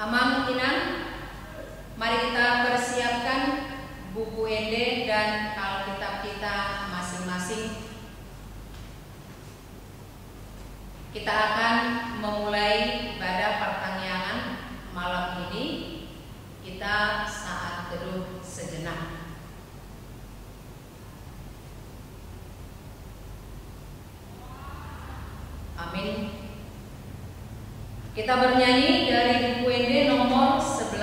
Amang Inang, mari kita persiapkan buku Ende dan Alkitab kita masing-masing. Kita akan memulai ibadah pertanyaan malam ini. Kita saat teduh sejenak. Amin. Kita bernyanyi dari buku Ende nomor 11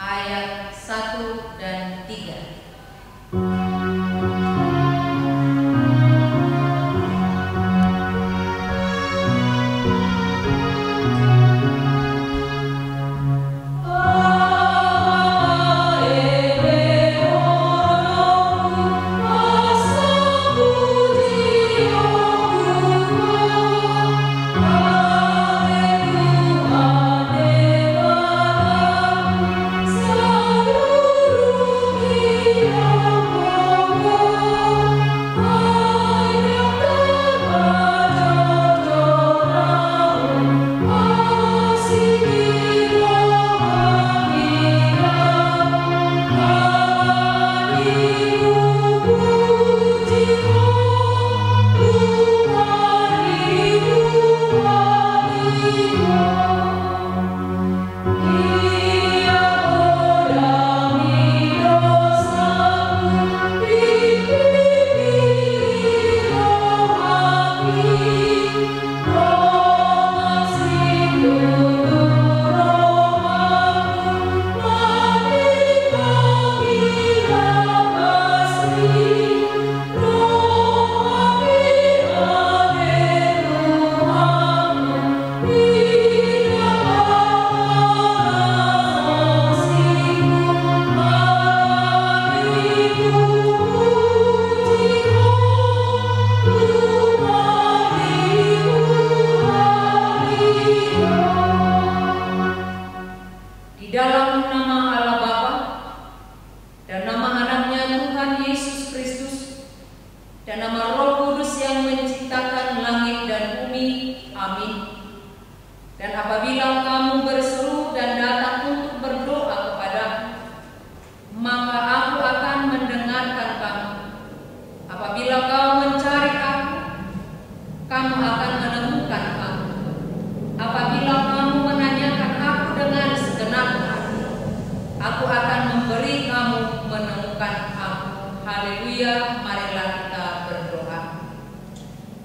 ayat 1 dan 3.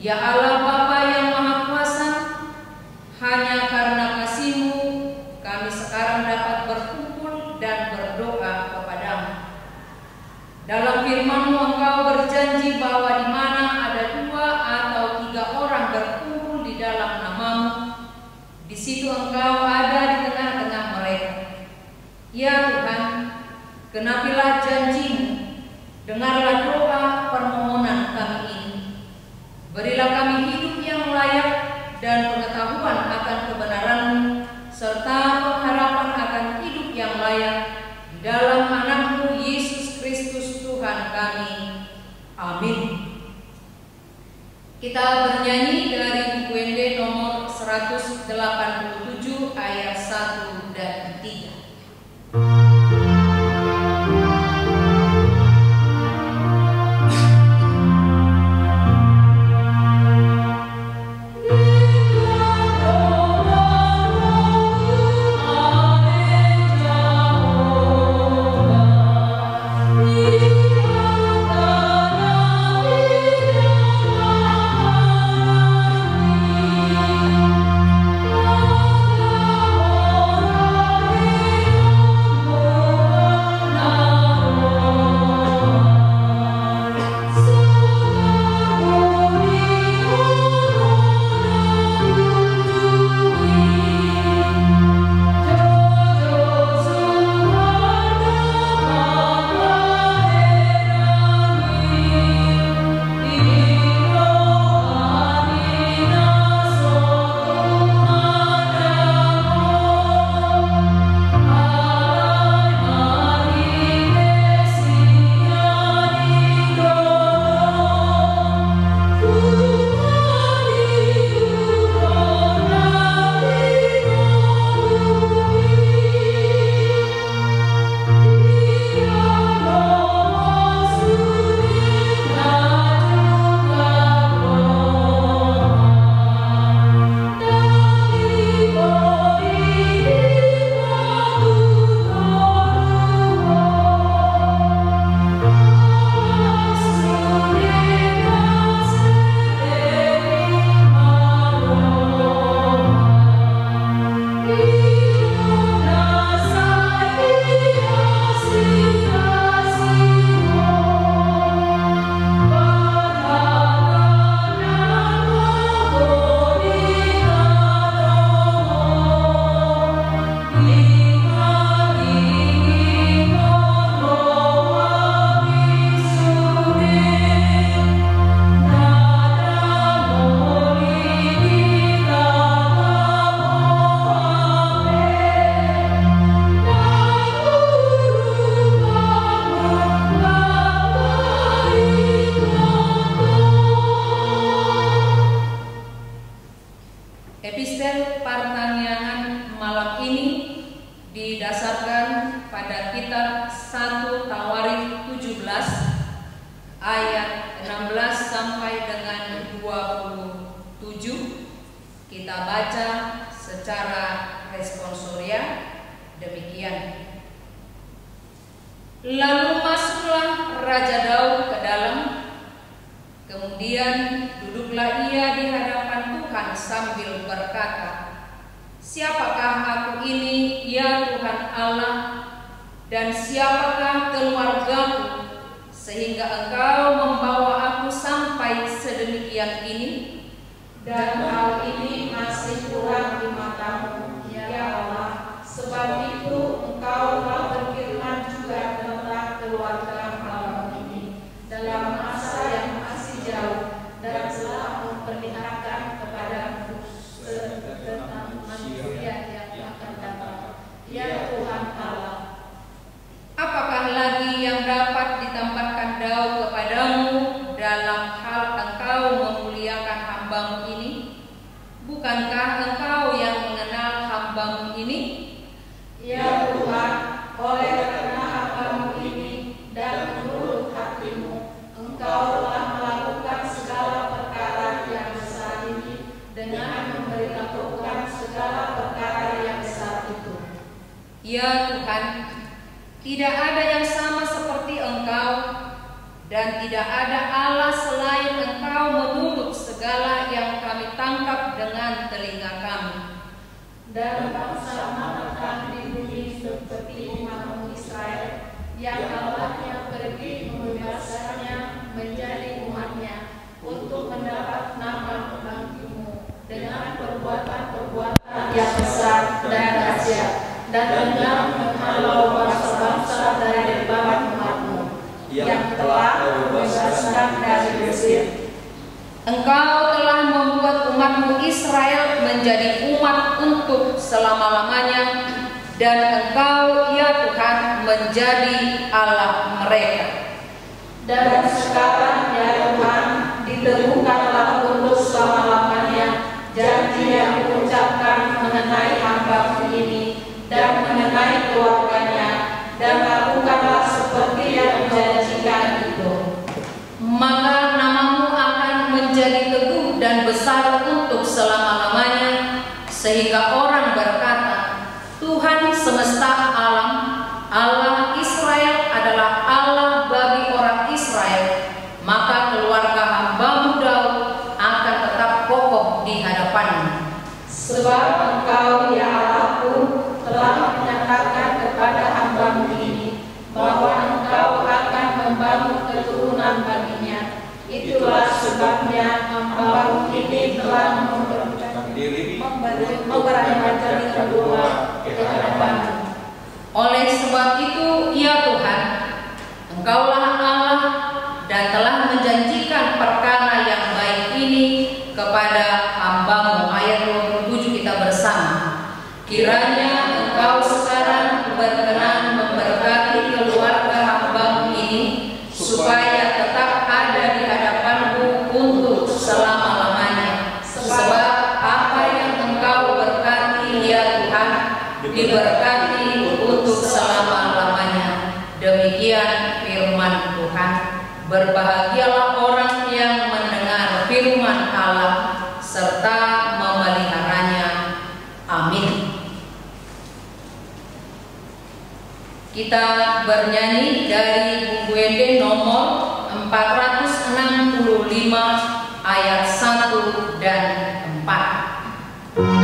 Ya Allah Bapa yang Maha Kuasa, hanya karena kasih-Mu kami sekarang dapat berkumpul dan berdoa kepadamu. Dalam firman-Mu Engkau berjanji bahwa di mana ada 2 atau 3 orang berkumpul di dalam nama-Mu, di situ Engkau ada di tengah-tengah mereka. Ya Tuhan, genapilah janji-Mu, dengarlah doa permohonan kami ini. Berilah kami hidup yang layak dan pengetahuan akan kebenaran-Mu, serta pengharapan akan hidup yang layak di dalam anak-Mu Yesus Kristus Tuhan kami. Amin. Kita bernyanyi dari buku Ende nomor 187 ayat 1 dan 3. Oh pertanyaan malam ini didasarkan pada kitab 1 Tawarikh 17 ayat 16 sampai dengan 27. Kita baca secara responsoria demikian. Lalu masuklah Raja Daud ke dalam, kemudian duduklah ia di hadapan Tuhan sambil berkata, "Siapakah aku ini, ya Tuhan Allah, dan siapakah keluargaku, sehingga Engkau membawa aku sampai sedemikian ini? Dan hal ini masih kurang di matamu, ya Allah. Sebab itu Engkau telah berfirman juga tentang keluarga hamba ini dalam masa yang masih jauh, dan telah memperlihatkan kepadamu tentang manusia yang akan datang, ya Tuhan Allah. Apakah lagi yang dapat ditambahkan Daud kepadamu dalam hal Engkau memuliakan hambamu ini? Bukankah Engkau yang mengenal hambamu ini? Ya Tuhan, oleh karena hambamu ini dan menurut hatimu, Engkau telah melakukan segala perkara yang besar ini dengan memberitahukan segala perkara yang besar itu. Ya Tuhan, tidak ada yang sama seperti Engkau, dan tidak ada Allah selain Engkau menurut segala yang kami tangkap dengan telinga kami. Dan bangsa manakah di bumi seperti umatmu Israel, yang Allahnya pergi membebaskannya menjadi umatnya untuk mendapat nama bagimu dengan perbuatan-perbuatan yang besar dan dahsyat, dan dengan menghalau bangsa-bangsa dari bawah umatmu yang telah membebaskan dari Mesir. Engkau telah membuat umatmu Israel menjadi umat untuk selama-lamanya, dan Engkau, ya Tuhan, menjadi Allah mereka. Dan sekarang, ya Tuhan, diteguhkanlah untuk selama-lamanya janji yang diucapkan mengenai hamba-Mu ini dan mengenai keluarganya, dan lakukanlah seperti yang dijanjikan itu. Maka namamu akan menjadi teguh dan besar untuk selama-lamanya, sehingga orang berkata, Tuhan semesta alam, Allah Israel adalah Allah bagi orang Israel. Maka keluarga hambamu Daud akan tetap kokoh di hadapanmu. Sebab Engkau, ya Allahku, telah menyatakan kepada hamba-Mu ini bahwa Engkau akan membangun keturunan baginya. Itulah sebabnya hamba-Mu ini telah memberanikan diri berdoa kepadamu. Oleh sebab itu, ya Tuhan, Engkaulah Allah dan telah menjanjikan perkara yang baik ini kepada hamba-Mu. Ayat 27 kita bersama. Kiranya Engkau sekarang berkenan memberkati keluarga hamba-Mu ini, supaya tetap ada di hadapan-Mu untuk selama-lamanya. Sebab apa yang Engkau berkati, ya Tuhan, diberkati untuk selama-lamanya. Demikian firman Tuhan. Berbahagialah orang yang mendengar firman Allah serta memeliharanya. Amin. Kita bernyanyi dari buku Ende nomor 465 ayat 1 dan 4. Amin.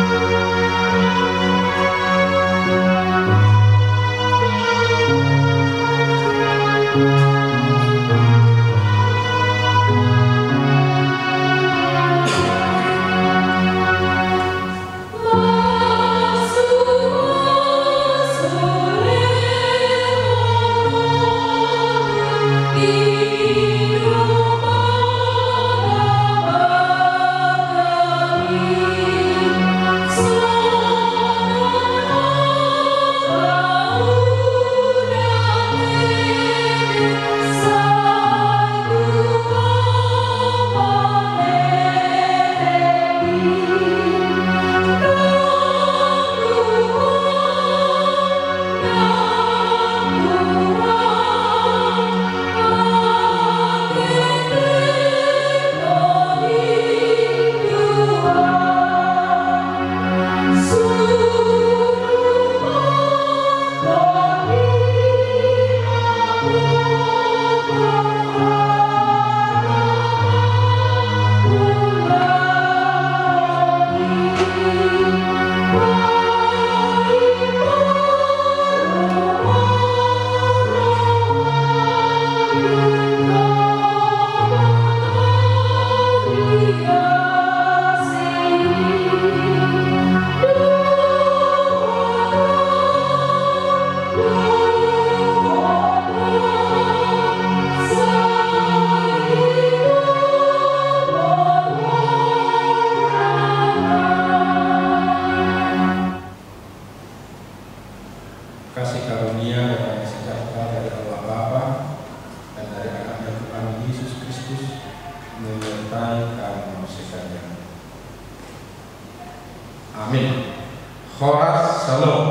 Horas Shalom.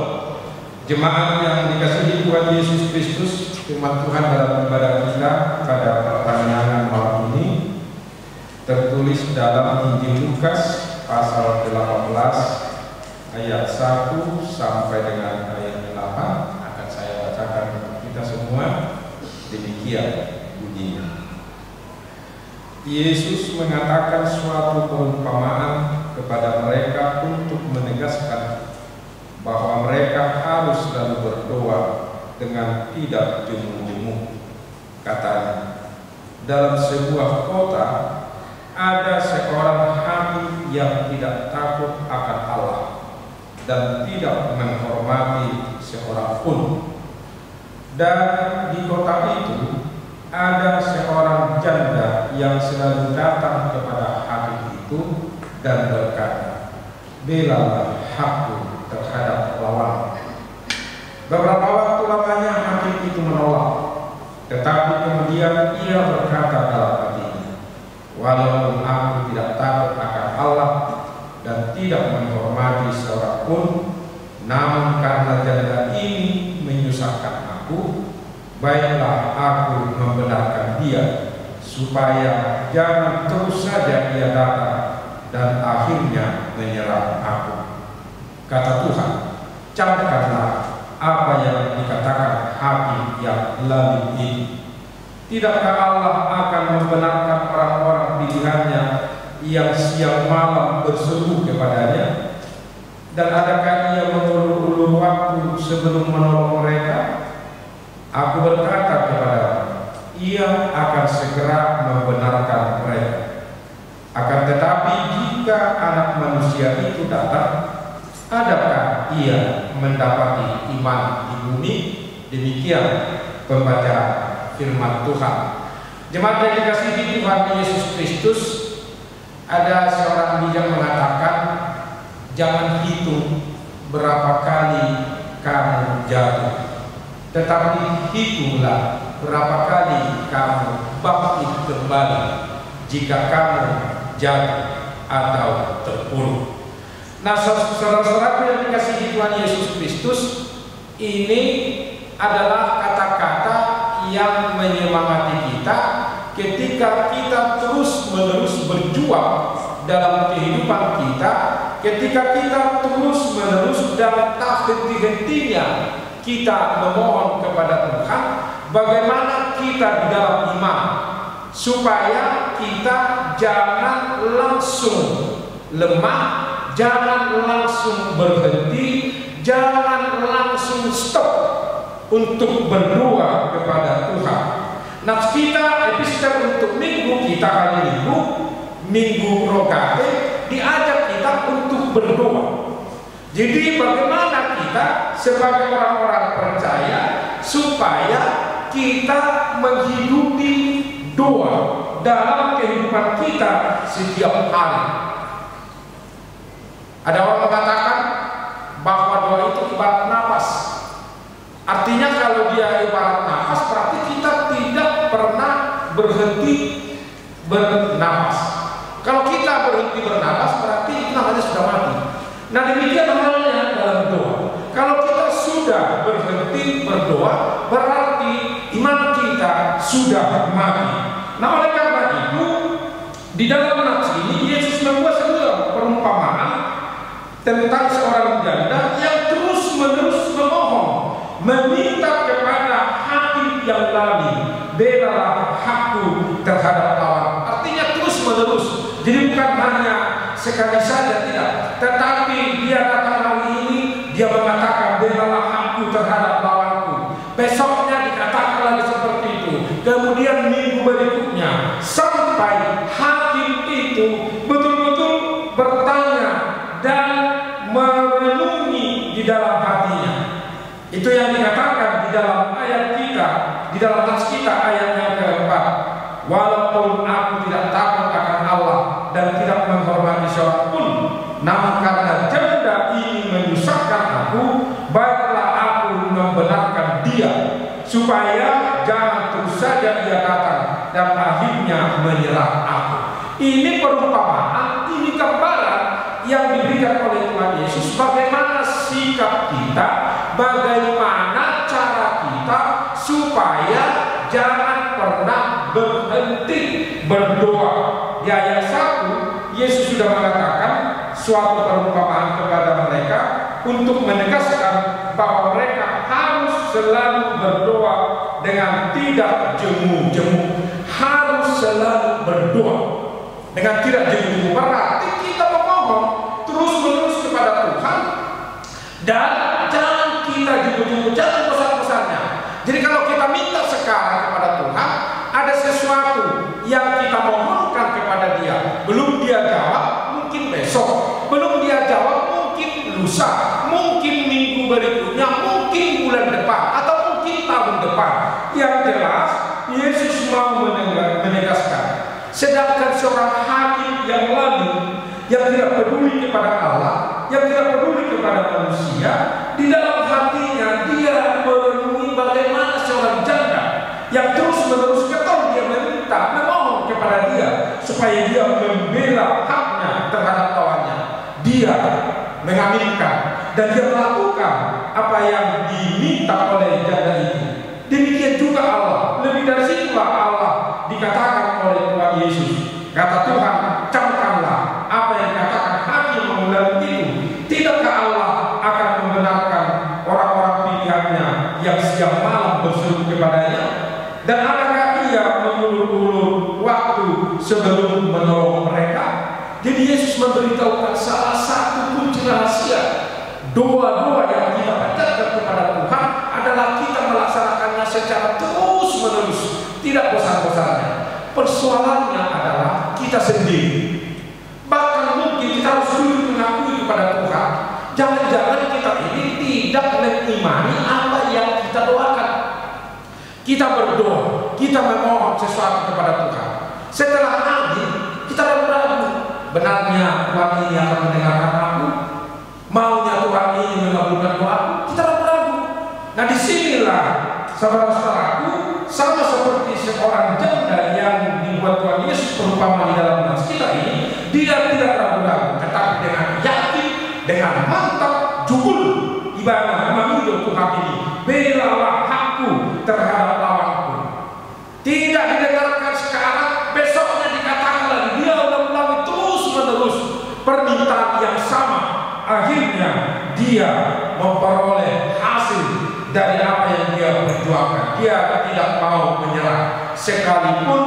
Jemaat yang dikasihi Tuhan Yesus Kristus, firman Tuhan dalam ibadah kita pada pertanyaan malam ini tertulis dalam Injil Lukas pasal 18 ayat 1 sampai dengan ayat 8. Akan saya bacakan untuk kita semua. Demikian bunyinya. Yesus mengatakan suatu perumpamaan kepada mereka untuk menegaskan bahwa mereka harus selalu berdoa dengan tidak jemu-jemu. Katanya, dalam sebuah kota ada seorang hakim yang tidak takut akan Allah dan tidak menghormati seorang pun. Dan di kota itu ada seorang janda yang selalu datang kepada hakim itu dan berkata, "Belalah hakku terhadap lawan." Beberapa waktu lamanya hakim itu menolak, tetapi kemudian ia berkata dalam hatinya, "Walaupun aku tidak takut akan Allah dan tidak menghormati seorang pun, namun karena janda ini menyusahkan aku, baiklah aku membenarkan dia, supaya jangan terus saja ia datang dan akhirnya menyerang aku." Kata Tuhan, camkanlah apa yang dikatakan hakim yang lalim ini. Tidakkah Allah akan membenarkan orang-orang pilihannya yang siang malam berseru kepadanya? Dan adakah ia mengulur-ulur waktu sebelum menolong mereka? Aku berkata kepadamu, ia akan segera membenarkan mereka. Akan tetapi jika Anak Manusia itu datang, adakah ia mendapati iman di bumi? Demikian pembacaan firman Tuhan. Jemaat yang dikasihi Tuhan Yesus Kristus, ada seorang bijak mengatakan, jangan hitung berapa kali kamu jatuh, tetapi hitunglah berapa kali kamu bangkit kembali jika kamu jatuh atau terpuruk. Nah, saudara-saudara yang dikasihi Tuhan Yesus Kristus, ini adalah kata-kata yang menyemangati kita ketika kita terus-menerus berjuang dalam kehidupan kita, ketika kita terus-menerus dan tak henti-hentinya kita memohon kepada Tuhan bagaimana kita di dalam iman, supaya kita jangan langsung lemah, jangan langsung berhenti, jangan langsung stop untuk berdoa kepada Tuhan. Nah, kita episode untuk minggu kita kali minggu, Minggu Rogate, diajak kita untuk berdoa. Jadi bagaimana kita sebagai orang-orang percaya supaya kita menghidupi doa dalam kehidupan kita setiap hari. Ada orang mengatakan bahwa doa itu ibarat nafas. Artinya kalau dia ibarat nafas, berarti kita tidak pernah berhenti bernafas. Kalau kita berhenti bernafas, berarti itu namanya sudah mati. Nah, demikian halnya dalam doa. Kalau kita sudah berhenti berdoa, berarti iman kita sudah mati. Nah, oleh karena itu, di dalam nats ini Yesus membuat sebuah perumpamaan tentang seorang janda yang terus-menerus memohon, meminta kepada hakim yang lalim, belalah hakku terhadap lawan. Artinya terus-menerus. Jadi bukan hanya sekali saja, tidak, tetapi dia datang hari ini, dia mengatakan belalah hakku terhadap lawanku. Besoknya dikatakan lagi seperti itu. Kemudian minggu berikutnya, sampai hakim itu betul-betul bertanya dan merenungi di dalam hatinya. Itu yang dikatakan di dalam ayat kita, di dalam nats kita ayat yang keempat. Walaupun aku tidak takut akan Allah dan tidak menghormati seorang pun, namun karena janda ini menyusahkan aku, baiklah aku membenarkan dia, supaya jangan terus saja ia datang dan akhirnya menyerang aku. Ini perumpamaan, ini gambaran yang diberikan oleh Tuhan Yesus bagaimana sikap kita, bagaimana cara kita supaya jangan pernah berhenti berdoa. Di ayat 1 Yesus sudah mengatakan suatu perumpamaan kepada mereka untuk menegaskan bahwa mereka harus selalu berdoa dengan tidak jemu-jemu. Harus selalu berdoa dengan tidak jemu-jemu. Berarti kita memohon terus-menerus kepada Tuhan dan jangan kita jemu-jemu, jangan bosan-bosannya. Jadi kalau kita minta sekarang kepada Tuhan, ada sesuatu yang kita mohonkan kepada Dia, belum Dia jawab, mungkin besok, belum Dia jawab, mungkin lusa, mungkin minggu berikutnya, mungkin bulan depan, atau mungkin tahun depan. Yang jelas, Yesus mau menegaskan, sedangkan seorang hakim yang lalu, yang tidak peduli kepada Allah, yang tidak peduli kepada manusia, di dalam hatinya dia merenungi bagaimana seorang janda yang terus-menerus ketol dia meminta, memohon kepada Dia supaya Dia membela haknya terhadap lawannya. Dia mengaminkan dan dia melakukan apa yang diminta oleh janda itu. Demikian juga Allah. Lebih dari situlah Allah dikatakan oleh Tuhan Yesus. Kata Tuhan, camkanlah apa yang dikatakan hakim mengulangi itu. Tidakkah Allah akan membenarkan orang-orang pilihannya yang siang malam berseru kepadanya? Dan adakah Ia mengulur-ulur waktu sebelum menolong mereka? Jadi Yesus memberitahukan salah satu kunci rahasia doa-doa yang kita panjatkan kepada Tuhan adalah kita melaksanakannya secara terus-menerus, tidak bosan-bosannya. Persoalannya adalah kita sendiri. Bahkan mungkin kita harus dulu mengakui kepada Tuhan, jangan-jangan kita ini tidak mengimani apa yang kita doakan. Kita berdoa, kita memohon sesuatu kepada Tuhan. Setelah amin, kita ragu-ragu. Benarnya Tuhan ini akan mendengarkan aku? Maunya Tuhan ini mengabulkan doaku? Kita ragu-ragu. Nah disinilah saudara-saudaraku, sama seperti seorang janda yang dibuat Tuhan Yesus perumpamaan di dalam nas kita ini, dia tidak ragu-ragu, tetapi dengan yakin, dengan mantap, jubul, ibadah memanggil Tuhan ini, belalah hakku terhadap lawanku. Tidak didengarkan sekarang, besoknya dikatakan lagi, dia ulang-ulang terus-menerus permintaan yang sama. Akhirnya dia memperoleh hasil dari apa yang dia perjuangkan. Dia tidak mau menyerah, sekalipun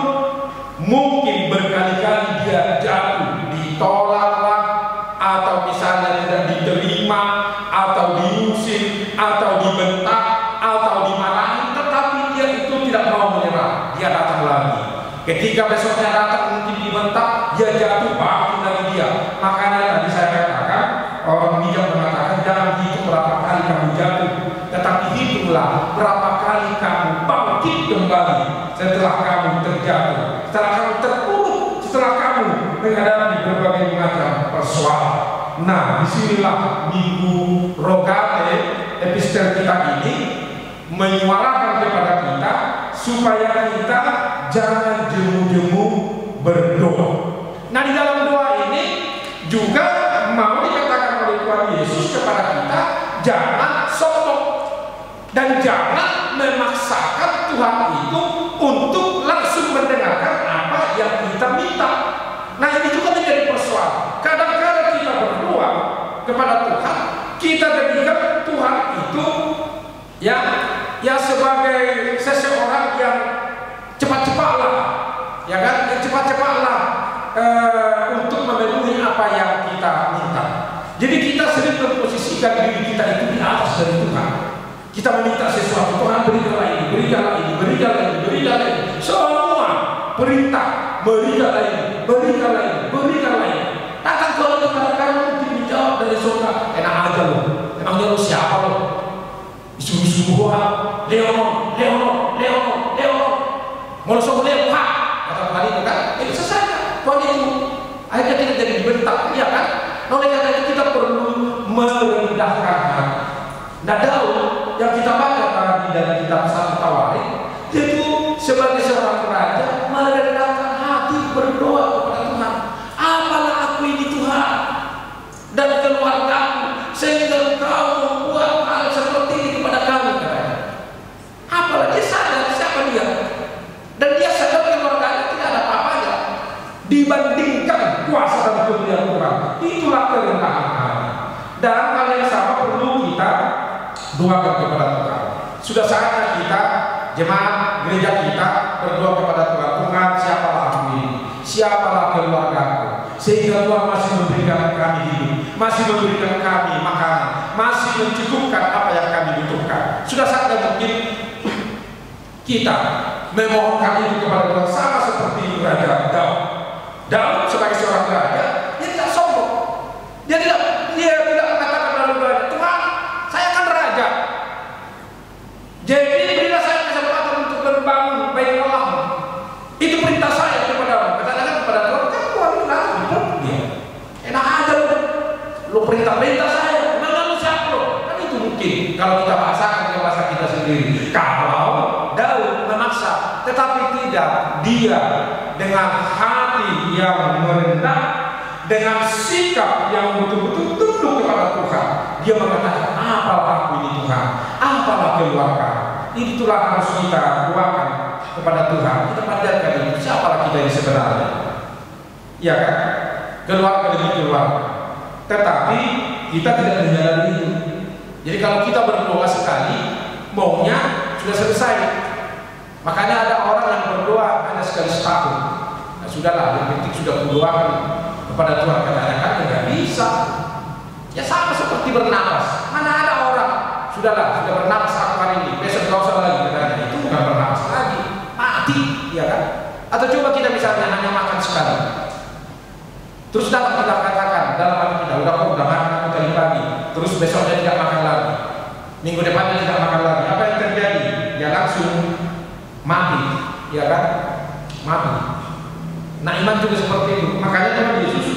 mungkin berkali-kali dia jatuh, ditolaklah, atau misalnya tidak diterima, atau diusir, atau dibentak, atau dimarahi, tetapi dia itu tidak mau menyerah. Dia datang lagi. Ketika besoknya datang mungkin dibentak, dia jatuh, bangkit lagi dia. Makanya tadi saya katakan, orang bijak mengatakan jangan hitung berapa kali kamu jatuh, tetapi hitunglah berapa kali kamu bangkit kembali setelah kamu terjatuh, setelah kamu terpuruk, setelah kamu menghadapi berbagai macam persoalan. Nah, disinilah Minggu Rogate epistel kita ini menyuarakan kepada kita supaya kita jangan jemu-jemu berdoa. Nah, di dalam doa ini juga mau dikatakan oleh Tuhan Yesus kepada kita, jangan sombong dan jangan memaksakan Tuhan itu untuk langsung mendengarkan apa yang kita minta. Nah, ini juga menjadi persoalan. Kadang-kadang kita berdoa kepada Tuhan, kita jadikan Tuhan itu ya sebagai seseorang yang cepat-cepatlah, ya kan? Yang cepat-cepatlah untuk memenuhi apa yang kita minta. Jadi kita sering memposisikan diri kita itu di atas dari Tuhan. Kita meminta sesuatu, Tuhan berikanlah ini, berikanlah ini, berikanlah ini, berikanlah ini. Semua perintah, berikanlah ini, berikanlah ini, berikanlah ini. Takkan kalau itu kadang-kadang mungkin dijawab dari surga, enak aja loh. Emangnya lo siapa lo? Isu-isu gua, Leonor. Mau langsung Leonor, kata Tuhan itu kan? Itu selesai. Tuhan itu akhirnya kita jadi dibentak, ya kan? Oleh karena itu kita perlu merendahkan hati. Nah, Daud yang kita baca tadi dari kitab 1 Tawarik itu sebagai seorang raja merendahkan hati, berdoa kepada Tuhan. Apalah aku ini Tuhan dan keluargaku sehingga Engkau kemuliaan Tuhan. Itulah kerendahan hati. Dan hal yang sama perlu kita doakan kepada Tuhan. Sudah saatnya kita, jemaat gereja kita, berdoa kepada Tuhan. Tuhan, siapalah aku ini? Siapalah keluargaku? Sehingga Tuhan masih memberikan kami hidup, masih memberikan kami makanan, masih mencukupkan apa yang kami butuhkan. Sudah saatnya mungkin kita memohonkan itu kepada Tuhan, sama seperti Raja Daud. Daud sebagai seorang raja, dia tidak sombong. Dia tidak mengatakan lalu raja, Tuhan, saya kan raja. Jadi berilah saya kesempatan untuk membangun bait Allah. Itu perintah saya kepada kepada Tuhan. Kan Tuhan itu nanti dia. Enak aja lu perintah saya. Memang lu siapa lu? Kan itu mungkin kalau kita bahasakan dengan bahasa kita sendiri. Kalau Daud memaksa, tetapi tidak, dia dengan hati yang merendah, dengan sikap yang betul-betul tunduk kepada Tuhan, dia mengatakan, apalah aku ini Tuhan, apalah keluarga. Itulah harus kita doakan kepada Tuhan. Kita panjatkan itu, siapalah kita ini sebenarnya. Ya kan? Keluarga demi keluarga. Tetapi kita tidak menyadari itu. Jadi kalau kita berdoa sekali, maunya sudah selesai. Makanya ada orang yang berdoa hanya sekali setahun. Nah sudahlah, yang penting sudah berdoakan kepada Tuhan. Kadang-kadang nggak bisa. Ya sama seperti bernapas. Mana ada orang sudah bernapas aku hari ini, besok nggak usah lagi katanya. Itu bukan bernapas lagi, mati, ya kan? Atau coba kita misalnya hanya makan sekali, terus datang kita katakan dalam hati kita, udah makan aku tadi pagi, terus besoknya tidak makan lagi, minggu depannya tidak makan lagi. Apa yang terjadi? Ya langsung mati, ya kan? Mati. Nah iman juga seperti itu. Makanya Tuhan Yesus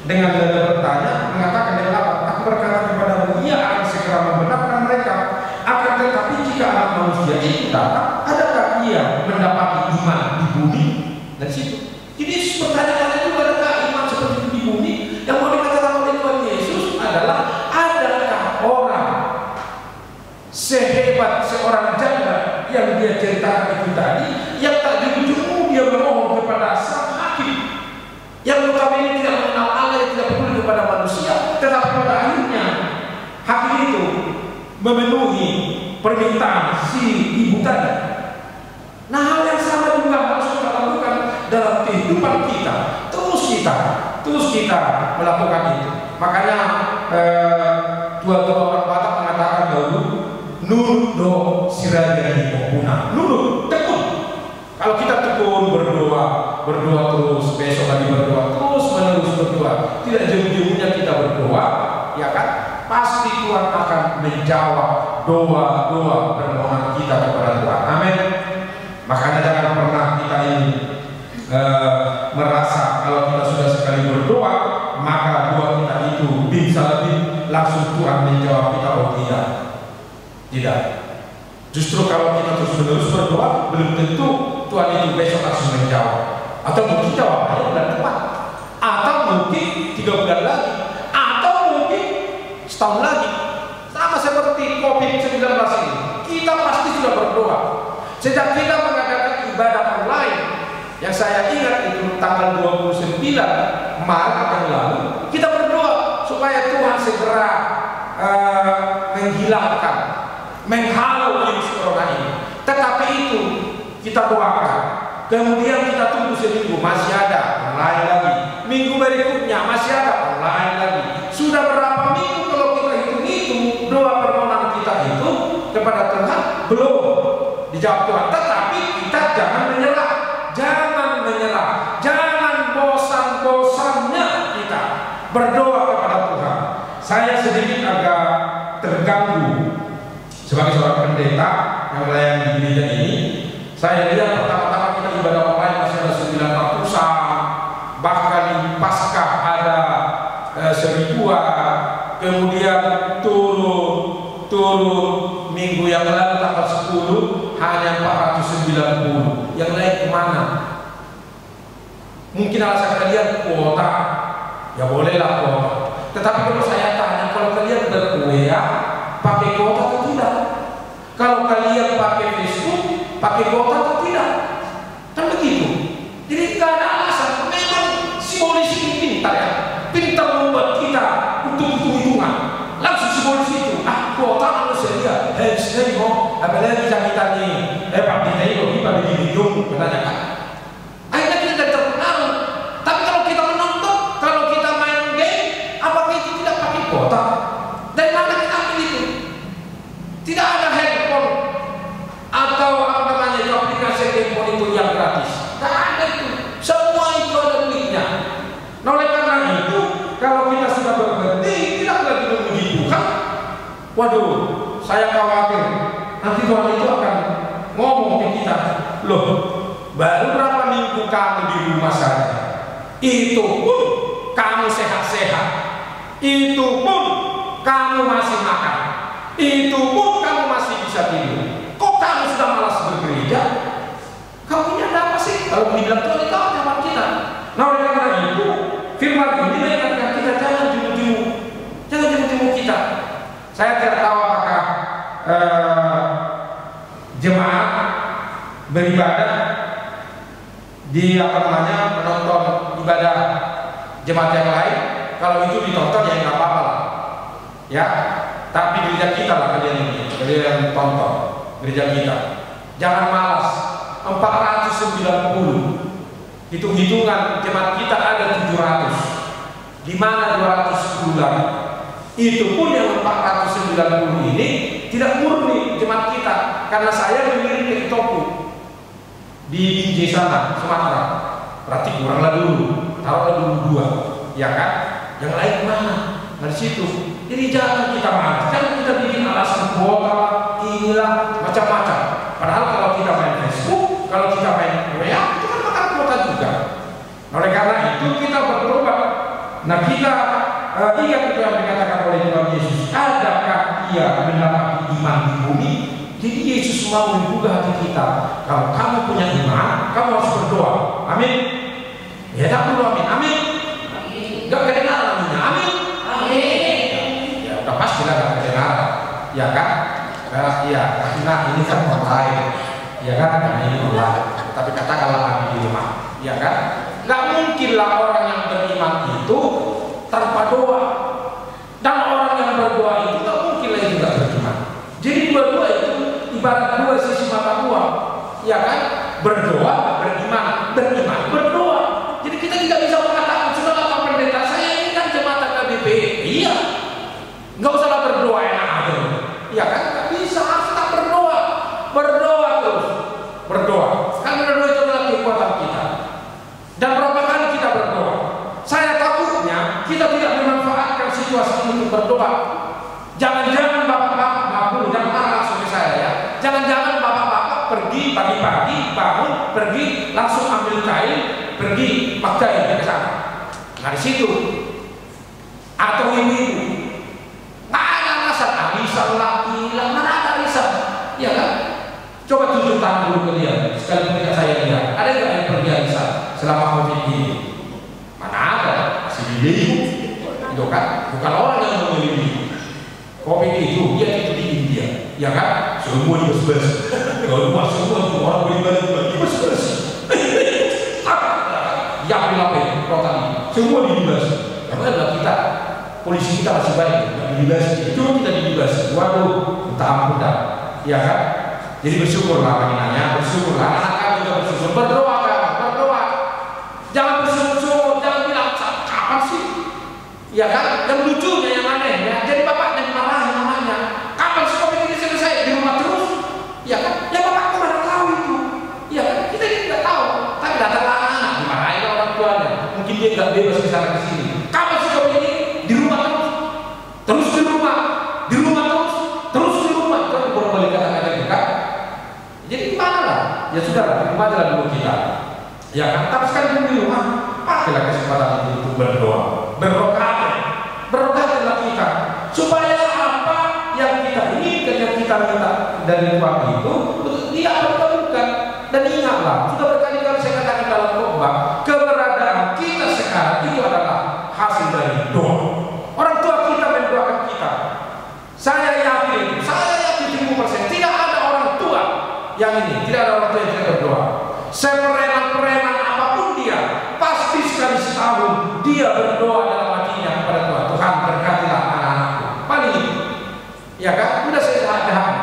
dengan bertanya mengatakan dengan apa? Aku berkata kepadamu, ia akan segera membenarkan mereka. Akan tetapi jika anak manusia itu datang, adakah ia mendapati iman di bumi? Dari situ. Jadi Yesus bertanya-tanya juga, adakah iman seperti itu di bumi? Yang mau dikatakan oleh Tuhan Yesus adalah, adakah orang sehebat seorang janda yang dia ceritakan itu tadi, yang tak ujung-ujung dia memohon kepada sang hakim, yang notabene tidak mengenal Allah, yang tidak peduli kepada manusia, tetapi pada akhirnya hakim itu memenuhi permintaan si ibu tadi. Nah hal yang sama juga harus kita lakukan dalam kehidupan kita. Terus kita melakukan itu. Makanya dua orang Batak mengatakan dahulu, nurut do sirajani popuna. Nurut, tekun. Kalau kita tekun berdoa terus, besok lagi berdoa, terus menerus berdoa, tidak jauh-jauhnya kita berdoa, ya kan? Pasti Tuhan akan menjawab doa-doa permohonan kita kepada Tuhan. Amin. Makanya jangan pernah kita ini merasa kalau kita sudah sekali berdoa, maka doa kita itu bisa lebih langsung Tuhan menjawab kita. Oh tidak. Tidak. Justru kalau kita terus-menerus berdoa, belum tentu Tuhan itu besok langsung menjawab. Atau mungkin jawabannya bulan depan, atau mungkin 3 bulan lagi, atau mungkin setahun lagi. Sama seperti COVID-19 ini, kita pasti sudah berdoa. Sejak kita mengadakan ibadah online, yang saya ingat itu tanggal 29 Maret yang lalu, kita berdoa supaya Tuhan segera menghilangkan, menghalau virus corona ini. Tetapi itu kita doakan. Kemudian kita tunggu seminggu, masih ada online lagi. Minggu berikutnya masih ada online lagi. Sudah berapa minggu kalau kita hitung-hitung doa permohonan kita itu kepada Tuhan belum dijawab Tuhan. Tetapi kita jangan menyerah, jangan bosan-bosannya kita berdoa kepada Tuhan. Saya sedikit agak terganggu sebagai seorang pendeta yang melayani di gereja ini. Saya lihat pertama-tama kita ibadah online masih ada 900-an, bahkan di Paskah ada 1000-an, kemudian turun minggu yang lalu tanggal 10 hanya 490. Yang lain kemana? Mungkin alasan kalian kuota, ya bolehlah kuota. Tetapi kalau saya tanya, kalau kalian ber-WA pakai kuota atau tidak? Kalau kalian pakai Facebook pakai kuota atau tidak? Kan begitu. Jadi tidak ada alasan. Memang si polisi ini pintar ya. apalagi kita nih, Pak Dita itu pada di video katanya kan. Akhirnya kita jadi terpengaruh. Tapi kalau kita menonton, kalau kita main game, apakah itu tidak pakai kuota? Dari mana kita ambil itu? Tidak ada handphone atau apa namanya itu aplikasi handphone itu yang gratis. Tidak ada itu. Semua itu ada duitnya. Nah, oleh karena itu, kalau kita sudah berhenti, tidak lagi memuji Tuhan. Waduh, saya khawatir nanti Tuhan itu akan ngomong ke kita, loh, baru berapa minggu kamu di rumah saya, itu pun kamu sehat-sehat, itu pun kamu masih makan, itu pun kamu masih bisa tidur. Kok kamu sudah malas bergereja? Kamu ini ada apa sih? Kalau dibilang Tuhan itu apa kita? Nah, oleh karena itu, firman ini mengingatkan kita jangan jemu-jemu kita. Saya tidak tahu apakah jemaat beribadah di apa namanya menonton ibadah jemaat yang lain. Kalau itu ditonton ya nggak apa-apa lah, ya. Tapi gereja kita lah kalian tonton gereja kita. Jangan malas. 490 hitung-hitungan jemaat kita ada 700. Di mana 210 lagi? Itu pun yang 490 ini tidak murni jemaat kita, karena saya mengirim ke Itopu di Binjai sana, Sumatera. Berarti kuranglah dulu, taruhlah dulu 2, ya kan? Yang lain mana? Dari situ. Jadi jangan kita malas, jangan kita bikin alasan kuota, inilah macam-macam. Padahal kalau kita main Facebook, kalau kita main WA, itu kan makan kuota juga. Oleh karena itu kita bertobat. Nah, kita ingat itu yang dikatakan oleh Tuhan Yesus, adakah Ia mendapat iman di bumi? Jadi Yesus mau menggugah hati kita. Kalau kamu punya iman, kamu harus berdoa. Amin. Ya, tak perlu amin. Amin. Gak kedengaran aminnya. Amin. Amin. Ya udah pasti lah gak kedengaran. Ya kan? Iya. Nah, ini kan online. Ya kan? Nah, ini online. Tapi katakanlah amin di rumah. Ya kan? Gak mungkinlah orang yang beriman itu tanpa doa, dan orang yang berdoa itu tak mungkin lagi juga beriman. Jadi dua-dua itu ibarat dua sisi mata uang, ya kan? Berdoa, beriman, beriman, berdoa. Jadi kita tidak bisa mengatakan sudah Pak Pendeta, saya ini kan jemaat KBP. Iya, nggak usahlah berdoa enak aja, ya kan? Nggak bisa, harus tak berdoa, berdoa terus, berdoa. Karena berdoa itu adalah kekuatan kita. Dan berapa kali kita berdoa? Saya takutnya kita tidak memanfaatkan situasi ini untuk berdoa. Jangan-jangan bapak-bapak, jangan marah langsung ke saya ya. Jangan-jangan bapak-bapak pergi pagi-pagi, bangun, pergi langsung ambil kain, pergi pakai ke sana. Nah di situ, atau ibu-ibu, nggak ada alasan, arisan laki, mana ada arisan, ya kan? Coba tunjuk tangan dulu ke dia, sekali tidak saya lihat. Ada nggak yang pergi arisan selama COVID ini? Mana ada, masih dilihat, itu kan? Bukan orang yang memilih. COVID itu dia itu di India, ya kan? Semua dibes-bes, semua orang beribadah dibes-bes. Yang dilapin, rotasi, semua dibes. Karena adalah kita, polisi kita masih baik, nggak dibes. Itu kita dibes. Waduh, minta ampun dah, ya kan? Jadi bersyukurlah penginanya, bersyukurlah anak kami juga bersyukur, berdoa kan, berdoa. Jangan bersyukur, jangan bilang kapan sih, ya kan? Yang lucunya yang aneh ya, jadi bapak yang marahin namanya, kapan sih COVID ini selesai di rumah terus, ya kan? Ya bapak kemana tahu itu, ya kan? Kita ini tidak tahu, tapi datanglah anak, dimarahin orang tuanya, mungkin dia nggak bebas ke sana ke sini. Kapan sih COVID ini di rumah terus di rumah terus di rumah, itu boleh balik kata-kata itu kan? Jadi gimana lah? Ya sudah lah, terima aja lah dulu kita. Ya kan? Tapi sekarang di rumah, pakailah kesempatan itu untuk berdoa, berdoa kita, supaya apa yang kita inginkan, yang kita minta dari Tuhan itu, dia berkabulkan. Dan ingatlah, sudah berkali-kali saya katakan dalam khotbah, keberadaan kita sekarang itu adalah hasil dari doa. Orang tua kita mendoakan kita. Saya yakin 1000% tidak ada orang tua yang ini, tidak ada orang tua yang tidak berdoa. Sepreman-preman apapun dia, pasti sekali setahun dia berdoa dalam hatinya kepada Tuhan. Tuhan berkatilah anak-anakku. Paling itu, ya kan? Udah saya jahat,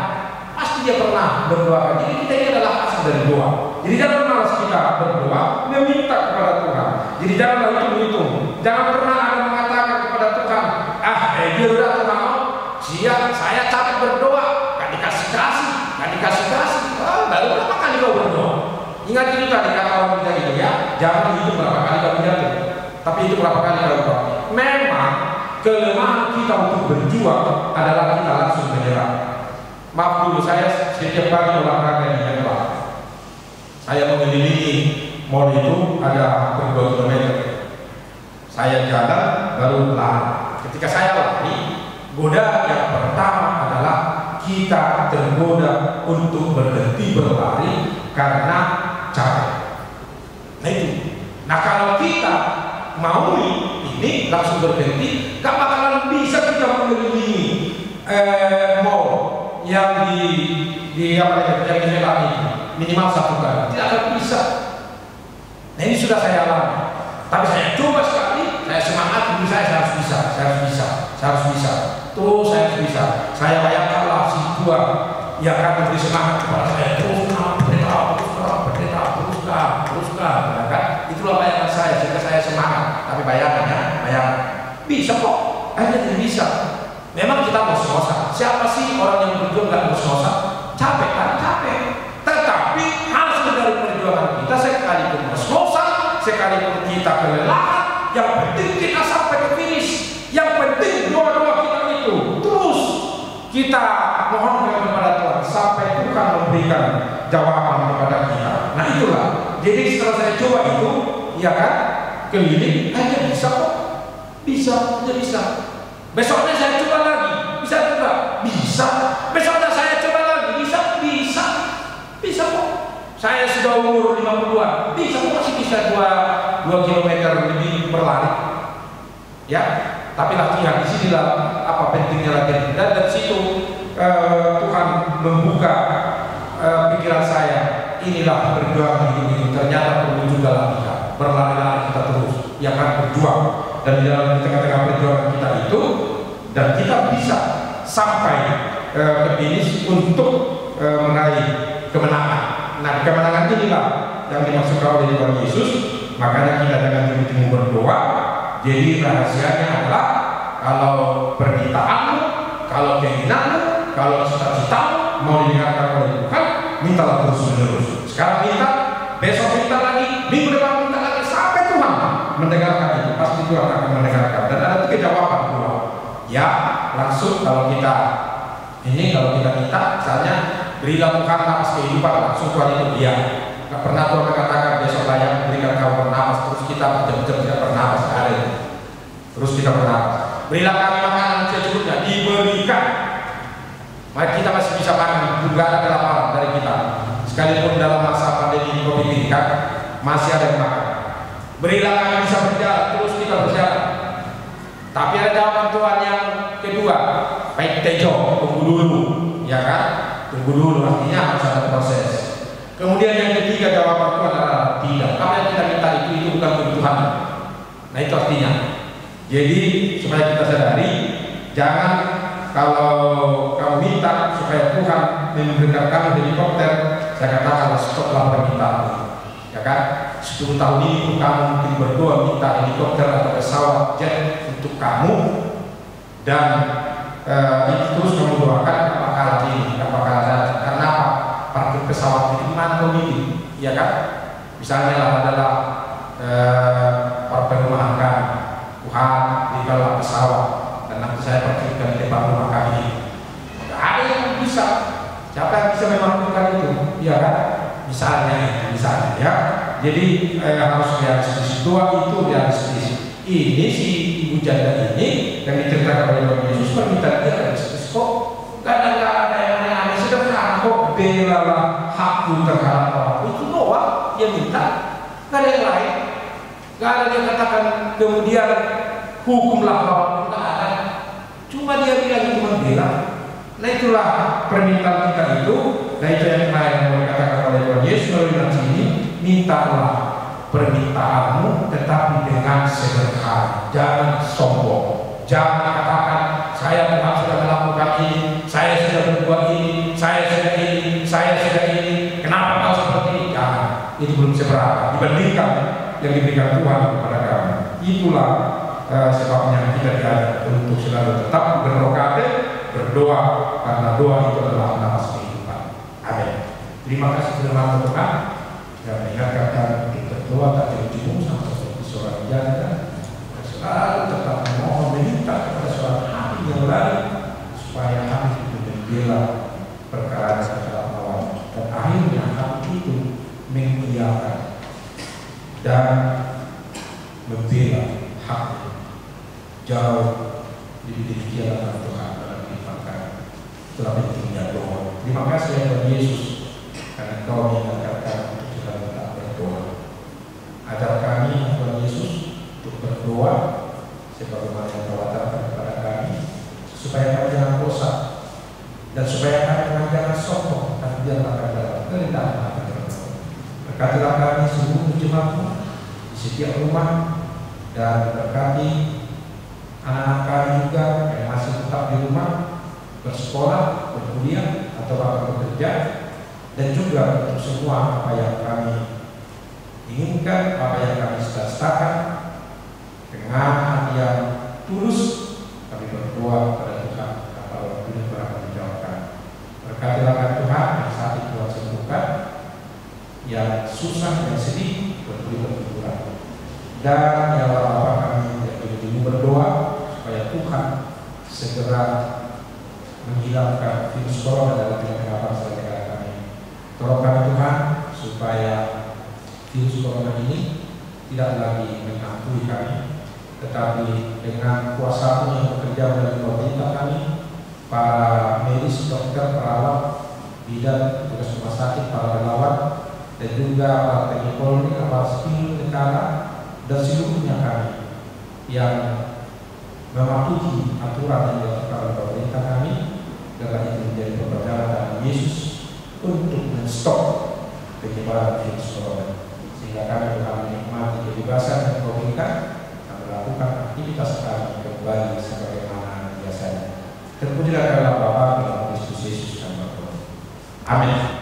pasti dia pernah berdoa. Jadi kita ini adalah hasil dari doa. Jadi jangan malas kita berdoa, meminta kepada Tuhan. Jadi janganlah hitung-hitung. Jangan pernah ada mengatakan kepada Tuhan, dia udah Tuhan mau, saya capek berdoa, gak dikasih-kasih. Baru berapa kali kau berdoa? Ingat itu tadi kata orang kita itu ya, jangan hitung berapa kali kau jatuh, tapi itu berapa kali kau berdoa. Memang kelemahan kita untuk berjuang adalah kita langsung menyerah. Maaf dulu, saya setiap pagi olahraga di Lembang. Saya mengelilingi mall itu ada 2 km. Saya jalan baru lari. Ketika saya lari, godaan yang pertama adalah kita tergoda untuk berhenti berlari karena capek. Nah itu. Nah kalau kita mau ini langsung berhenti, gak bakalan bisa kita mengelilingi mall yang di apa yang ini minimal 1 kali. Tidak akan bisa. Nah ini sudah saya alami. Tapi saya coba sekali, saya semangat, saya harus bisa. Terus saya harus bisa. Saya bayangkanlah si Tuhan yang akan memberi semangat kepada saya. Teruskan, ya kan? Itulah bayangan saya, sehingga saya semangat. Tapi bayangan bisa kok, akhirnya tidak bisa. Memang kita ngos-ngosan. Siapa sih orang yang berjuang nggak ngos-ngosan? Capek kan? Capek. Tetapi hasil dari perjuangan kita sekalipun ngos-ngosan, sekalipun kita kelelahan, yang penting kita sampai ke finish. Yang penting doa-doa kita itu terus kita mohon kepada Tuhan sampai Tuhan memberikan jawaban kepada kita. Nah itulah. Jadi setelah saya coba itu, ya kan, keliling, aja bisa kok, bisa. Besoknya saya coba lagi, bisa juga, bisa. Besoknya saya coba lagi, bisa kok. Saya sudah umur 52, bisa kok, masih bisa 2 kilometer lebih berlari. Ya, tapi latihan di sinilah apa pentingnya latihan. Dan dari situ Tuhan membuka pikiran saya. Inilah perjuangan hidup itu. Ternyata perlu juga latihan. Berlari-lari kita terus, ya kan, berjuang. Dan di dalam tengah-tengah perjuangan kita itu, dan kita bisa sampai ke finish untuk meraih kemenangan. Nah, kemenangan inilah yang dimaksudkan oleh Tuhan Yesus. Makanya kita dengan tunggu-tunggu berdoa. Jadi rahasianya adalah kalau permintaanmu, kalau keinginanmu, kalau cita-citamu mau didengarkan oleh Tuhan, mintalah terus-menerus. Sekarang minta, besok minta lagi, minggu depan minta lagi, sampai Tuhan mendengarkan itu. Pasti Tuhan akan mendengarkan. Dan ada 3 jawaban doa. Ya, langsung kalau kita minta, misalnya berilah Tuhan nafas kehidupan, langsung Tuhan itu dia. Gak pernah Tuhan mengatakan besok layak berikan kau bernafas, terus kita berjam-jam tidak bernafas, ada. Terus kita bernafas. Berilah kami makanan secukupnya, diberikan. Maka kita masih bisa makan, juga ada kelaparan dari kita. Sekalipun dalam masa pandemi COVID ini kan masih ada yang makan. Berilah kami bisa berjalan, terus kita berjalan. Tapi ada jawaban Tuhan yang kedua, baik tejo, tunggu dulu, ya kan? Tunggu dulu, artinya harus ada proses. Kemudian yang ketiga jawaban Tuhan adalah tidak. Apa yang kita minta itu bukan kebutuhan. Nah itu artinya. Jadi supaya kita sadari, jangan kalau kamu minta supaya Tuhan memberikan kamu helikopter, saya katakan stoplah permintaanmu. Ya kan? 10 tahun ini kamu mungkin berdoa minta helikopter atau pesawat jet untuk kamu, dan itu terus kamu doakan apakah ini, apakah ada. Karena apa? Parkir pesawat itu mana kau ini, ya kan? Misalnya adalah parkir rumah kami, Tuhan berikanlah pesawat dan nanti saya parkirkan di depan rumah kami. Tidak ada yang bisa. Siapa yang bisa melakukan itu, ya kan? Misalnya ya. Jadi harus realistis. Doa itu realistis. Ini si ibu janda ini yang diceritakan oleh Tuhan Yesus permintaan dia realistis kok. Gak ada yang aneh-aneh. Sederhana kok. Belalah hakku terhadap orang. Itu doa dia minta. Gak ada yang lain. Gak ada yang katakan kemudian hukumlah orang. Gak ada. Cuma dia bilang itu membela. Nah itulah permintaan kita itu. Nah itu yang lain yang dikatakan oleh Tuhan Yesus melalui sini. Mintalah permintaanmu tetapi dengan sederhana, jangan sombong, jangan katakan saya Tuhan sudah melakukan ini, saya sudah berbuat ini, saya sudah ini. seberapa dibandingkan yang diberikan Tuhan kepada kami. Itulah sebabnya kita diajak untuk selalu tetap berrokaat, berdoa, karena doa itu adalah nafas kehidupan. Amin. Terima kasih firman Tuhan yang mengingatkan kita berdoa tak tertipu sama seperti seorang janda, selalu tetap memohon meminta kepada seorang hati yang lain supaya hati itu membela perkara secara lawan, dan akhirnya hati itu mengiyakan dan membela hak jauh lebih tinggi dalam Tuhan dalam kehidupan kami. Itulah pentingnya doa. Terima kasih ya Tuhan Yesus karena Kau mengajarkan untuk kita tetap berdoa. Ajar kami Tuhan Yesus untuk berdoa sebagaimana yang Kau ajarkan kepada kami, supaya kami jangan bosan dan supaya kami jangan sombong, tapi biarlah kami dalam kerendahan hati. Berkatilah kami seluruh jemaat-Mu di setiap rumah, dan berkati anak-anak kami juga yang masih tetap di rumah bersekolah, berkuliah atau bahkan bekerja, dan juga untuk semua apa yang kami inginkan, apa yang kami cita-citakan dengan hati yang tulus kami berdoa kepada Tuhan apa waktu ini akan dijawabkan. Berkatilah Tuhan yang saat itu Tuhan sembuhkan, yang susah, yang sedih berkurang. Dan ya Allah Bapa kami yang begitu berdoa supaya Tuhan segera menghilangkan virus corona dalam tengah-tengah bangsa negara kami. Tolong kami Tuhan supaya virus corona ini tidak lagi menghantui kami, tetapi dengan kuasa-Mu yang bekerja melalui pemerintah kami, para medis, dokter, perawat, bidan, petugas rumah sakit, para relawan, dan juga para TNI Polri, aparat sipil negara, dan seluruhnya kami yang mematuhi aturan yang dilakukan oleh pemerintah kami, karena itu menjadi pekerjaan dari Yesus untuk menstop penyebaran virus corona, sehingga kami dapat menikmati kebebasan yang Kau berikan dan melakukan aktivitas kami kembali sebagaimana biasanya. Terpujilah Allah Bapa dalam Kristus Yesus kami berdoa. Amin.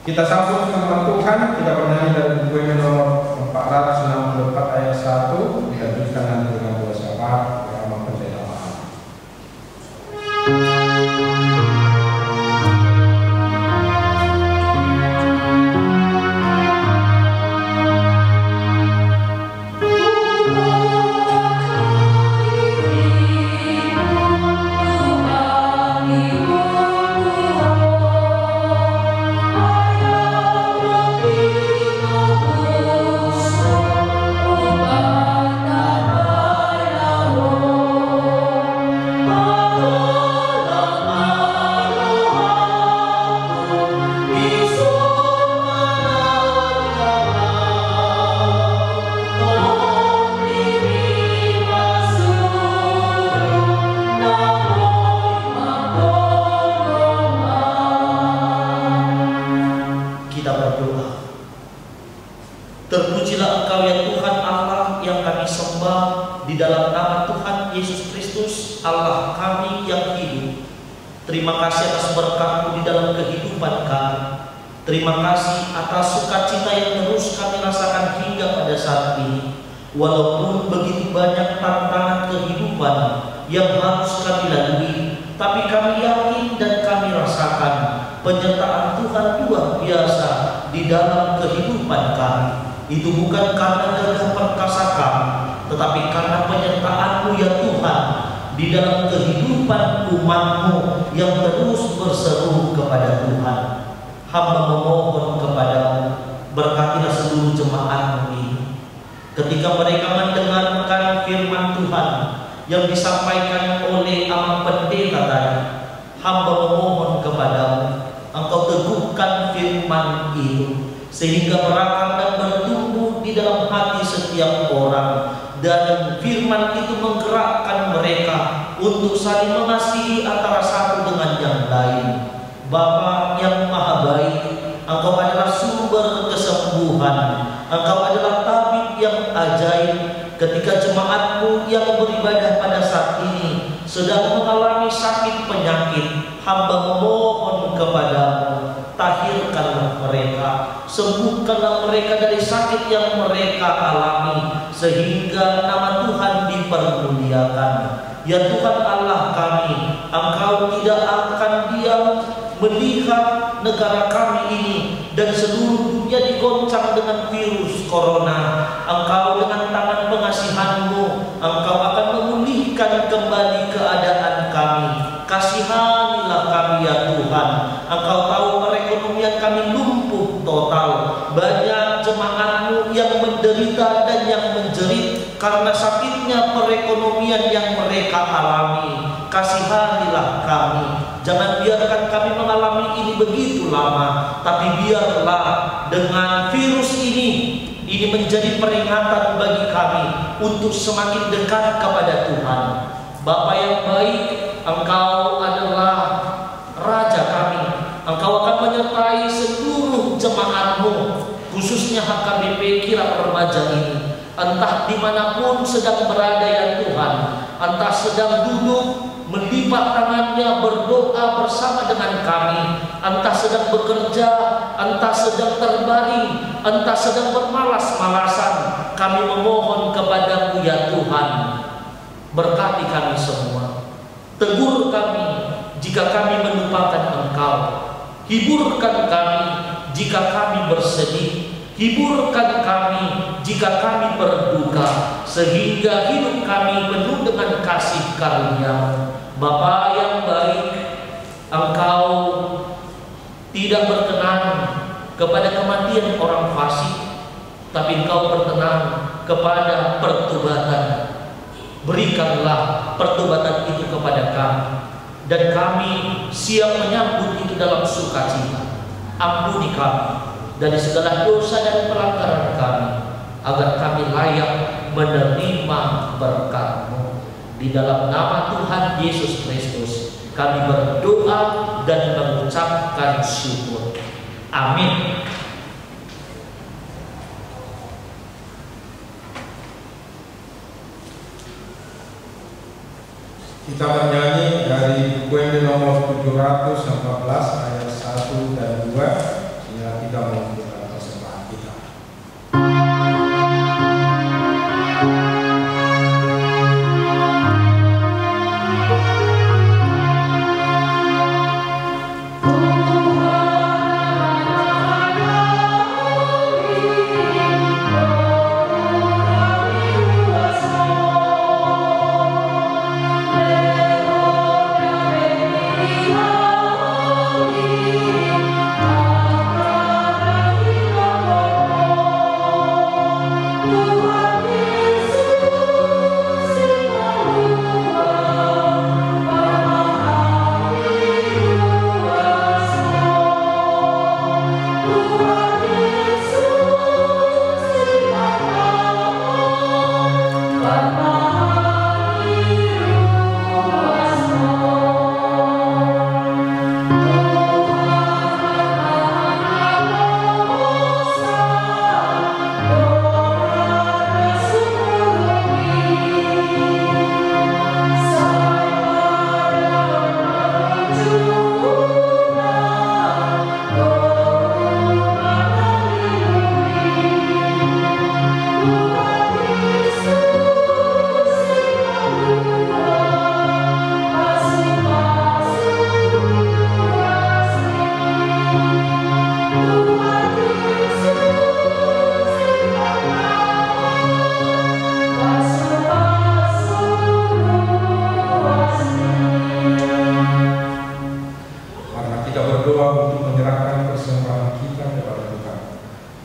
Kita sambut firman Tuhan, kita bernyanyi dari buku ini nomor 464 ayat 1, dilanjutkan nanti dengan dua syafaat yang mempercayai Allah. Terpujilah Engkau ya Tuhan Allah yang kami sembah, di dalam nama Tuhan Yesus Kristus Allah kami yang hidup. Terima kasih atas berkat-Mu di dalam kehidupan kami. Terima kasih atas sukacita yang terus kami rasakan hingga pada saat ini. Walaupun begitu banyak tantangan kehidupan yang harus kami lalui, tapi kami yakin dan kami rasakan penyertaan Tuhan luar biasa di dalam kehidupan kami. Itu bukan karena gagah perkasa kami, tetapi karena penyertaan-Mu ya Tuhan di dalam kehidupan umat-Mu yang terus berseru kepada Tuhan. Hamba memohon kepadamu, berkatilah seluruh jemaat-Mu ini. Ketika mereka mendengarkan firman Tuhan yang disampaikan oleh Amang Pendeta tadi, hamba memohon kepadamu, Engkau teguhkan firman itu sehingga berakar dan bertumbuh di dalam hati setiap orang, dan firman itu menggerakkan mereka untuk saling mengasihi antara satu dengan yang lain. Bapa yang Maha Baik, Engkau adalah sumber kesembuhan, Engkau adalah tabib yang ajaib. Ketika jemaat-Mu yang beribadah pada saat ini sedang mengalami sakit penyakit, hamba memohon kepadamu, tahirkanlah mereka, sembuhkanlah mereka dari sakit yang mereka alami, sehingga nama Tuhan dipermuliakan. Ya Tuhan Allah kami, Engkau tidak akan diam melihat negara kami ini dan seluruh dunia digoncang dengan virus corona. Engkau dengan tangan pengasihan-Mu, Engkau akan memulihkan kembali keadaan kami. Kasihanilah kami ya Tuhan. Engkau tahu perekonomian kami lumpuh total. Banyak jemaat-Mu yang menderita dan yang menjerit karena sakitnya perekonomian yang mereka alami. Kasihanilah kami. Jangan biarkan kami mengalami ini begitu lama, tapi biarlah dengan virus ini menjadi peringatan bagi kami untuk semakin dekat kepada Tuhan. Bapa yang baik, Engkau adalah Raja kami. Engkau akan menyertai seluruh jemaat-Mu, khususnya HKBP Kirap Remaja ini. Entah dimanapun sedang berada ya Tuhan, entah sedang duduk melipat tangannya berdoa bersama dengan kami, entah sedang bekerja, entah sedang terbaring, entah sedang bermalas-malasan, kami memohon kepada-Mu ya Tuhan, berkati kami semua. Tegur kami jika kami melupakan Engkau, hiburkan kami jika kami bersedih, hiburkan kami jika kami berduka, sehingga hidup kami penuh dengan kasih karunia-Mu. Bapa yang baik, Engkau tidak berkenan kepada kematian orang fasik, tapi Engkau berkenan kepada pertobatan. Berikanlah pertobatan itu kepada kami, dan kami siap menyambut itu dalam sukacita. Ampuni kami dari segala dosa dan pelanggaran kami, agar kami layak menerima berkat-Mu. Di dalam nama Tuhan Yesus Kristus kami berdoa dan mengucapkan syukur. Amin. Kita bernyanyi dari Puende nomor 714 ayat 1 dan 2, sehingga kita mengumpulkan persembahan kita.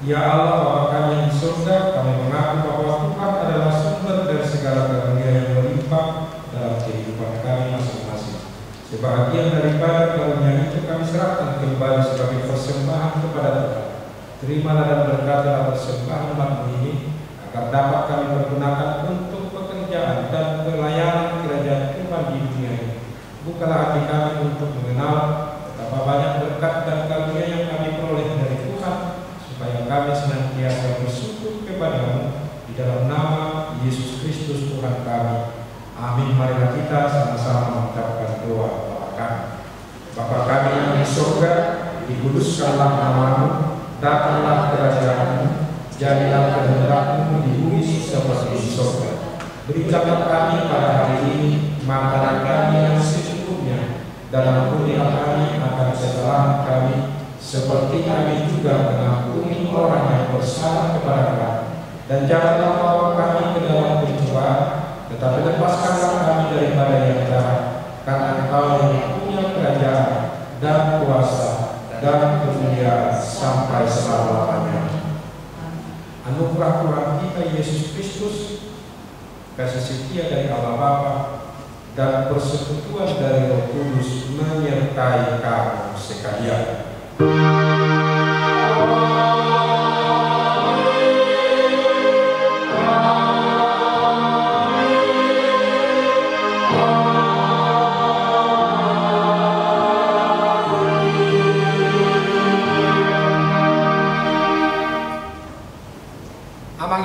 Ya Allah Bapa kami yang di surga, kami mengaku bahwa Tuhan adalah sumber dari segala karunia yang melimpah dalam kehidupan kami masing-masing. Sebahagian daripada karunia itu kami serahkan kembali sebagai persembahan kepada Tuhan. Terimalah dan berkatilah persembahan umat-Mu ini, agar dapat kami pergunakan untuk pekerjaan dan pelayanan kerajaan Tuhan di dunia ini. Bukalah hati kami untuk mengenal betapa banyak berkat dan karunia yang kami peroleh dari Tuhan, supaya kami senantiasa bersyukur kepada-Mu di dalam nama Yesus Kristus Tuhan kami. Amin. Marilah kita sama-sama mengucapkan doa Bapa kami. Bapa kami yang di surga, dikuduskanlah namamu, datanglah kerajaanmu, jadilah kehendakmu di bumi seperti di surga. Berikanlah kami pada hari ini makanan kami yang secukupnya, dan ampunilah kami akan kesalahan kami, seperti kami juga mengampuni orang yang bersalah kepada kami. Dan janganlah membawa kami ke dalam pencobaan, tetapi lepaskanlah kami daripada yang jahat, karena Engkau yang punya kerajaan dan kuasa dan kemuliaan sampai selama-lamanya. Anugerah Tuhan kita Yesus Kristus, kasih setia dari Allah Bapa, dan persekutuan dari Roh Kudus menyertai kamu sekalian.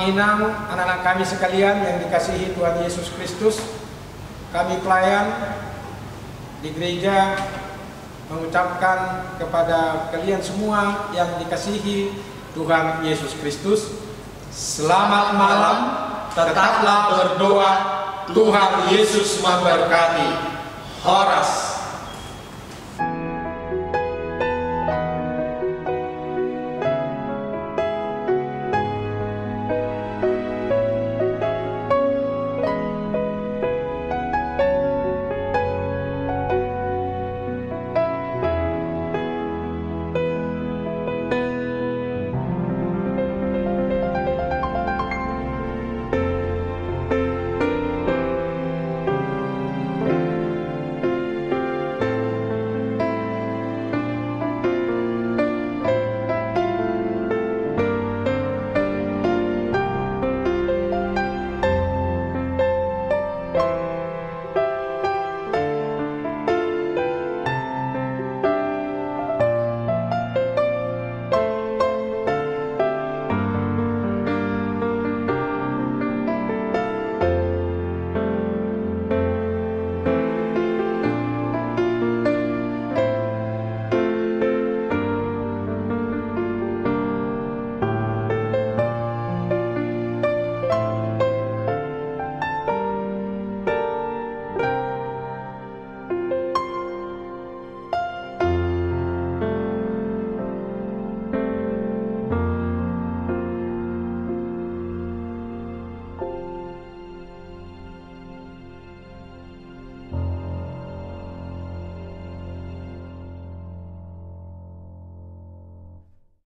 Inang, anak-anak kami sekalian yang dikasihi Tuhan Yesus Kristus, kami pelayan di gereja mengucapkan kepada kalian semua yang dikasihi Tuhan Yesus Kristus, selamat malam, tetaplah berdoa, Tuhan Yesus memberkati. Horas.